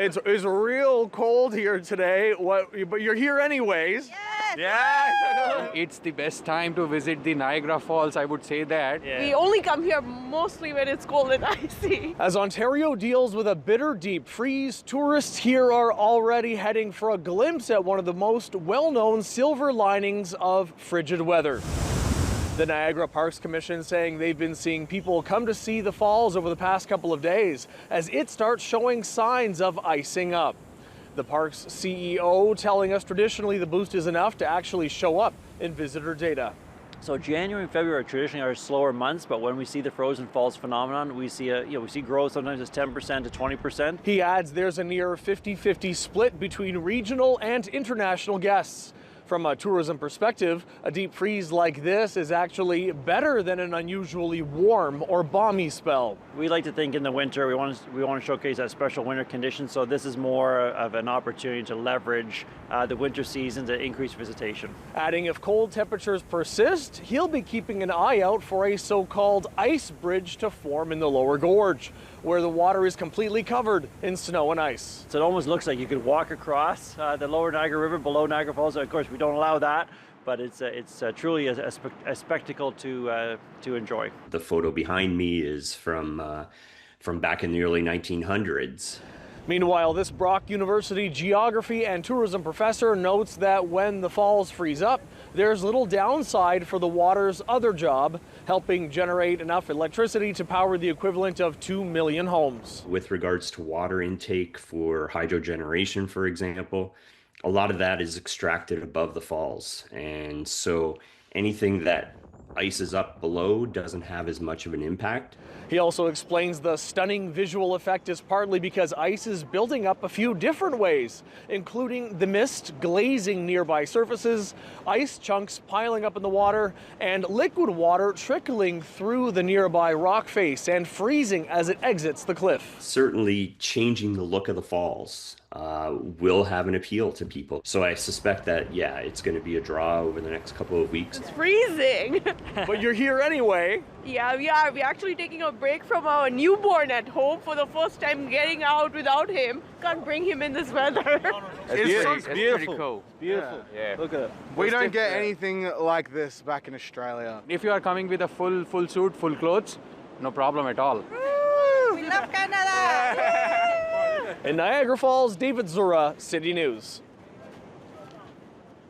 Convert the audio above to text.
It's real cold here today, but you're here anyways. Yes. Yeah. It's the best time to visit the Niagara Falls, I would say that. Yeah. We only come here mostly when it's cold and icy. As Ontario deals with a bitter deep freeze, tourists here are already heading for a glimpse at one of the most well-known silver linings of frigid weather. The Niagara Parks Commission saying they've been seeing people come to see the falls over the past couple of days as it starts showing signs of icing up. The park's CEO telling us traditionally the boost is enough to actually show up in visitor data. So January and February traditionally are slower months, but when we see the frozen falls phenomenon, we see growth. Sometimes it's 10% to 20%. He adds there's a near 50-50 split between regional and international guests. From a tourism perspective, a deep freeze like this is actually better than an unusually warm or balmy spell. We like to think in the winter we want to showcase that special winter condition, so this is more of an opportunity to leverage the winter season to increase visitation. Adding if cold temperatures persist, he'll be keeping an eye out for a so-called ice bridge to form in the lower gorge, where the water is completely covered in snow and ice. So it almost looks like you could walk across the lower Niagara River below Niagara Falls. Of course, we don't allow that, but it's truly a spectacle to enjoy. The photo behind me is from back in the early 1900s. Meanwhile, this Brock University geography and tourism professor notes that when the falls freeze up, there's little downside for the water's other job, helping generate enough electricity to power the equivalent of 2 million homes. With regards to water intake for hydrogeneration, for example, a lot of that is extracted above the falls. And so anything that ices up below doesn't have as much of an impact. He also explains the stunning visual effect is partly because ice is building up a few different ways, including the mist glazing nearby surfaces, ice chunks piling up in the water, and liquid water trickling through the nearby rock face and freezing as it exits the cliff. Certainly changing the look of the falls will have an appeal to people. So I suspect that, yeah, it's going to be a draw over the next couple of weeks. It's freezing. But you're here anyway. Yeah, we are. We're actually taking a break from our newborn at home for the first time, getting out without him. Can't bring him in this weather. It's Beautiful. Cool. beautiful. Yeah. Look at it. We don't get anything like this back in Australia. If you are coming with a full suit, full clothes, no problem at all. We love Canada. In Niagara Falls, David Zura, City News.